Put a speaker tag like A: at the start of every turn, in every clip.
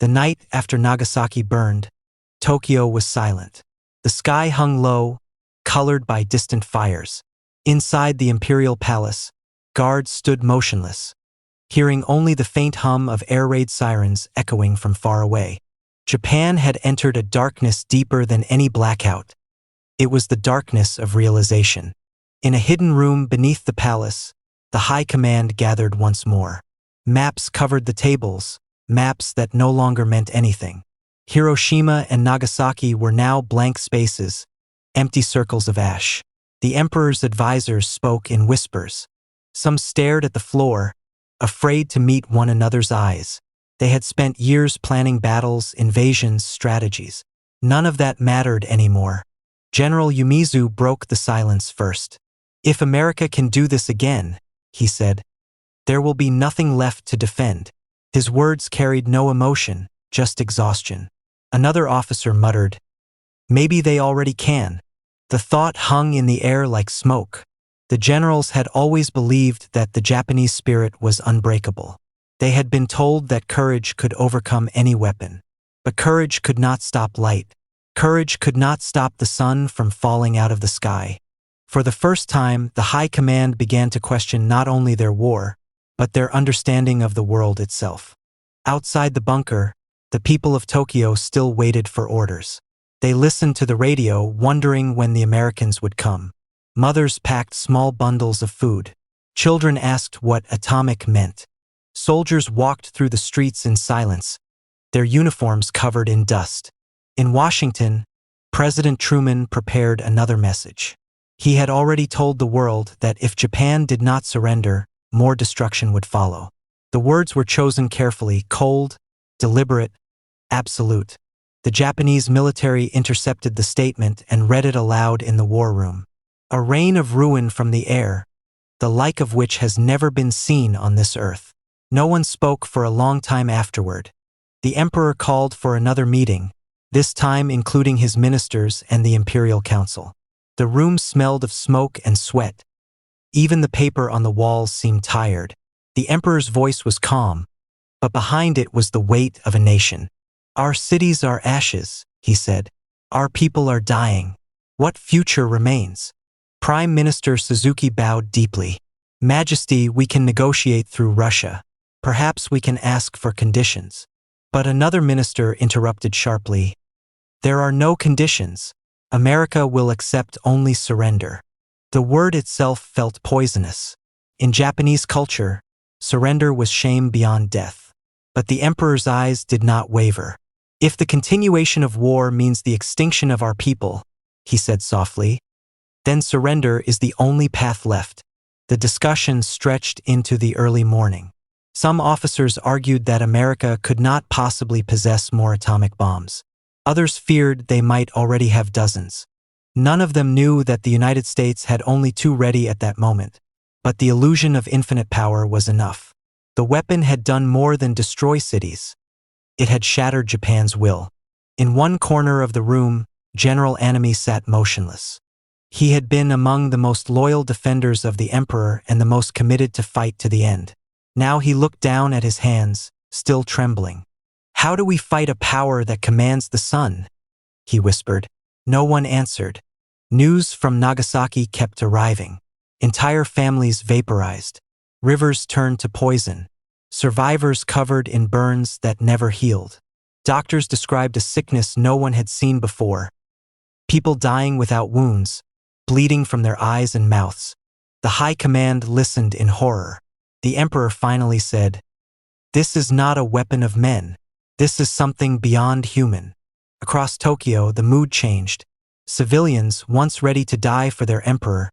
A: The night after Nagasaki burned, Tokyo was silent. The sky hung low, colored by distant fires. Inside the imperial palace, guards stood motionless, hearing only the faint hum of air raid sirens echoing from far away. Japan had entered a darkness deeper than any blackout. It was the darkness of realization. In a hidden room beneath the palace, the high command gathered once more. Maps covered the tables, maps that no longer meant anything. Hiroshima and Nagasaki were now blank spaces, empty circles of ash. The emperor's advisors spoke in whispers. Some stared at the floor, afraid to meet one another's eyes. They had spent years planning battles, invasions, strategies. None of that mattered anymore. General Umezu broke the silence first. "If America can do this again," he said, "there will be nothing left to defend." His words carried no emotion, just exhaustion. Another officer muttered, "Maybe they already can." The thought hung in the air like smoke. The generals had always believed that the Japanese spirit was unbreakable. They had been told that courage could overcome any weapon. But courage could not stop light. Courage could not stop the sun from falling out of the sky. For the first time, the high command began to question not only their war, but their understanding of the world itself. Outside the bunker, the people of Tokyo still waited for orders. They listened to the radio, wondering when the Americans would come. Mothers packed small bundles of food. Children asked what atomic meant. Soldiers walked through the streets in silence, their uniforms covered in dust. In Washington, President Truman prepared another message. He had already told the world that if Japan did not surrender, more destruction would follow. The words were chosen carefully: cold, deliberate, absolute. The Japanese military intercepted the statement and read it aloud in the war room. A rain of ruin from the air, the like of which has never been seen on this earth. No one spoke for a long time afterward. The emperor called for another meeting, this time including his ministers and the imperial council. The room smelled of smoke and sweat. Even the paper on the walls seemed tired. The emperor's voice was calm, but behind it was the weight of a nation. "Our cities are ashes," he said. "Our people are dying. What future remains?" Prime Minister Suzuki bowed deeply. "Majesty, we can negotiate through Russia. Perhaps we can ask for conditions." But another minister interrupted sharply. "There are no conditions. America will accept only surrender." The word itself felt poisonous. In Japanese culture, surrender was shame beyond death. But the emperor's eyes did not waver. "If the continuation of war means the extinction of our people," he said softly, "then surrender is the only path left." The discussion stretched into the early morning. Some officers argued that America could not possibly possess more atomic bombs. Others feared they might already have dozens. None of them knew that the United States had only two ready at that moment. But the illusion of infinite power was enough. The weapon had done more than destroy cities. It had shattered Japan's will. In one corner of the room, General Anami sat motionless. He had been among the most loyal defenders of the emperor and the most committed to fight to the end. Now he looked down at his hands, still trembling. "How do we fight a power that commands the sun?" he whispered. No one answered. News from Nagasaki kept arriving. Entire families vaporized. Rivers turned to poison. Survivors covered in burns that never healed. Doctors described a sickness no one had seen before. People dying without wounds, bleeding from their eyes and mouths. The high command listened in horror. The emperor finally said, "This is not a weapon of men. This is something beyond human." Across Tokyo, the mood changed. Civilians, once ready to die for their emperor,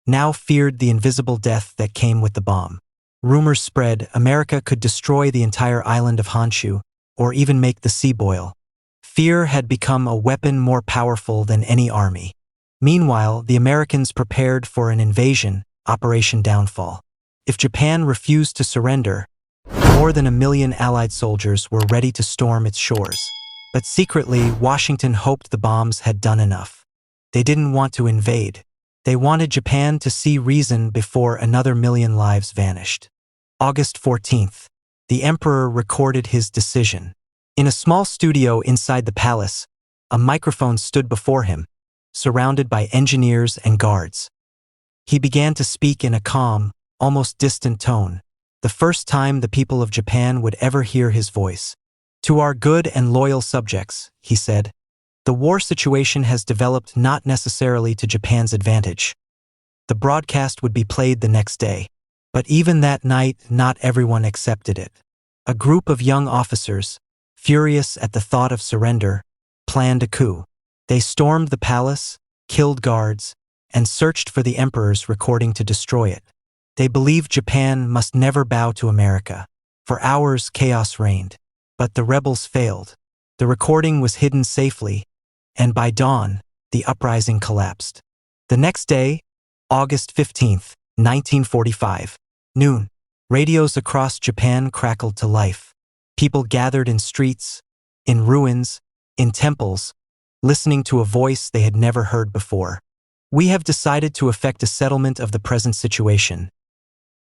A: now feared the invisible death that came with the bomb. Rumors spread America could destroy the entire island of Honshu, or even make the sea boil. Fear had become a weapon more powerful than any army. Meanwhile, the Americans prepared for an invasion, Operation Downfall. If Japan refused to surrender, more than 1 million Allied soldiers were ready to storm its shores. But secretly, Washington hoped the bombs had done enough. They didn't want to invade. They wanted Japan to see reason before another 1 million lives vanished. August 14th. The emperor recorded his decision. In a small studio inside the palace, a microphone stood before him, surrounded by engineers and guards. He began to speak in a calm, almost distant tone, the first time the people of Japan would ever hear his voice. "To our good and loyal subjects," he said, "the war situation has developed not necessarily to Japan's advantage." The broadcast would be played the next day. But even that night, not everyone accepted it. A group of young officers, furious at the thought of surrender, planned a coup. They stormed the palace, killed guards, and searched for the emperor's recording to destroy it. They believed Japan must never bow to America. For hours, chaos reigned. But the rebels failed. The recording was hidden safely, and by dawn, the uprising collapsed. The next day, August 15th, 1945, noon, radios across Japan crackled to life. People gathered in streets, in ruins, in temples, listening to a voice they had never heard before. "We have decided to effect a settlement of the present situation."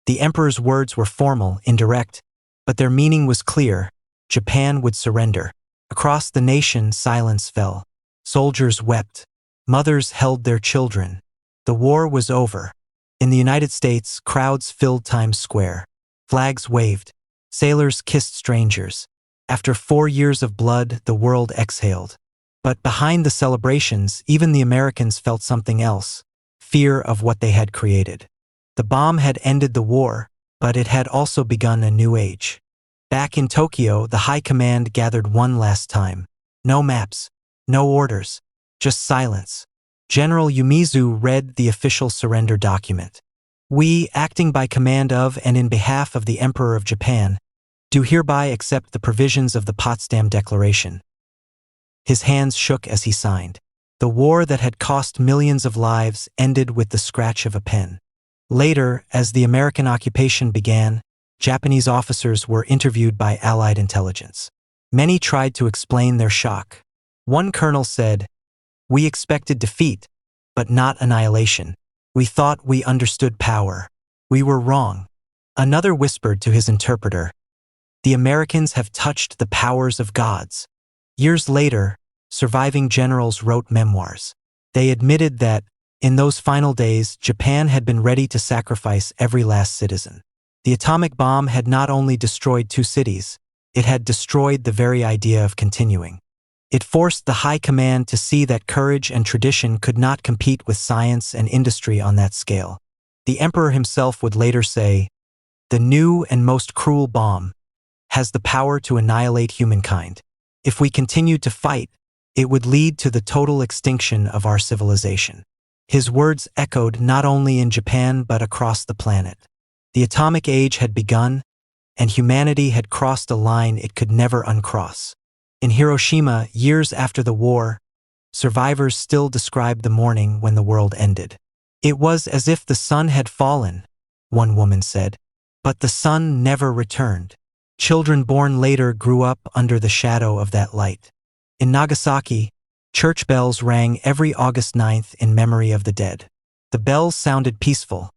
A: The emperor's words were formal, indirect, but their meaning was clear. Japan would surrender. Across the nation, silence fell. Soldiers wept. Mothers held their children. The war was over. In the United States, crowds filled Times Square. Flags waved. Sailors kissed strangers. After 4 years of blood, the world exhaled. But behind the celebrations, even the Americans felt something else: fear of what they had created. The bomb had ended the war, but it had also begun a new age. Back in Tokyo, the high command gathered one last time. No maps, no orders, just silence. General Umezu read the official surrender document. "We, acting by command of and in behalf of the Emperor of Japan, do hereby accept the provisions of the Potsdam Declaration." His hands shook as he signed. The war that had cost millions of lives ended with the scratch of a pen. Later, as the American occupation began, Japanese officers were interviewed by Allied intelligence. Many tried to explain their shock. One colonel said, "We expected defeat, but not annihilation. We thought we understood power. We were wrong." Another whispered to his interpreter, "The Americans have touched the powers of gods." Years later, surviving generals wrote memoirs. They admitted that, in those final days, Japan had been ready to sacrifice every last citizen. The atomic bomb had not only destroyed 2 cities, it had destroyed the very idea of continuing. It forced the high command to see that courage and tradition could not compete with science and industry on that scale. The emperor himself would later say, "The new and most cruel bomb has the power to annihilate humankind. If we continued to fight, it would lead to the total extinction of our civilization." His words echoed not only in Japan but across the planet. The atomic age had begun, and humanity had crossed a line it could never uncross. In Hiroshima, years after the war, survivors still described the morning when the world ended. "It was as if the sun had fallen," one woman said, "but the sun never returned." Children born later grew up under the shadow of that light. In Nagasaki, church bells rang every August 9th in memory of the dead. The bells sounded peaceful,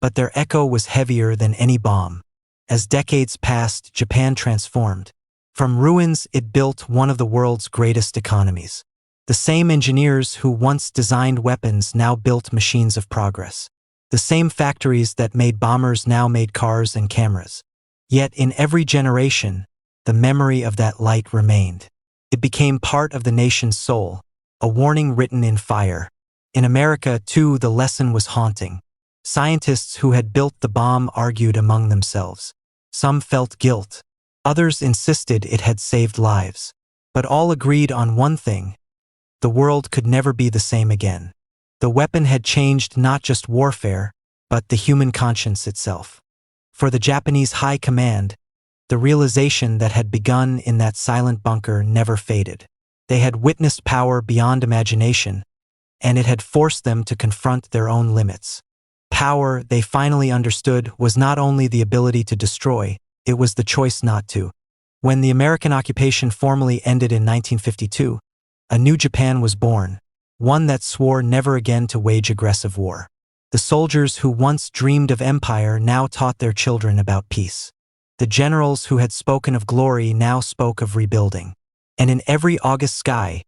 A: but their echo was heavier than any bomb. As decades passed, Japan transformed. From ruins, it built one of the world's greatest economies. The same engineers who once designed weapons now built machines of progress. The same factories that made bombers now made cars and cameras. Yet in every generation, the memory of that light remained. It became part of the nation's soul, a warning written in fire. In America, too, the lesson was haunting. Scientists who had built the bomb argued among themselves. Some felt guilt. Others insisted it had saved lives. But all agreed on one thing: the world could never be the same again. The weapon had changed not just warfare, but the human conscience itself. For the Japanese high command, the realization that had begun in that silent bunker never faded. They had witnessed power beyond imagination, and it had forced them to confront their own limits. Power, they finally understood, was not only the ability to destroy, it was the choice not to. When the American occupation formally ended in 1952, a new Japan was born, one that swore never again to wage aggressive war. The soldiers who once dreamed of empire now taught their children about peace. The generals who had spoken of glory now spoke of rebuilding. And in every August sky,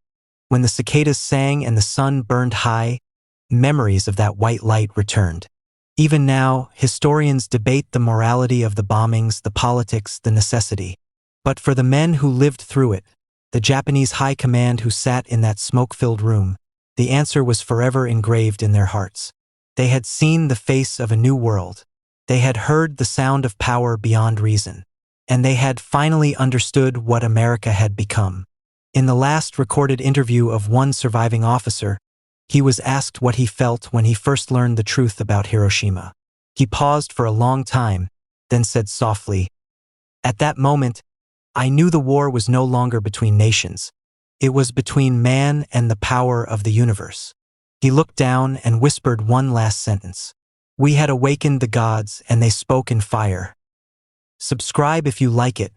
A: when the cicadas sang and the sun burned high, memories of that white light returned. Even now, historians debate the morality of the bombings, the politics, the necessity. But for the men who lived through it, the Japanese high command who sat in that smoke-filled room, the answer was forever engraved in their hearts. They had seen the face of a new world. They had heard the sound of power beyond reason. And they had finally understood what America had become. In the last recorded interview of one surviving officer, he was asked what he felt when he first learned the truth about Hiroshima. He paused for a long time, then said softly, "At that moment, I knew the war was no longer between nations. It was between man and the power of the universe." He looked down and whispered one last sentence. "We had awakened the gods and they spoke in fire." Subscribe if you like it.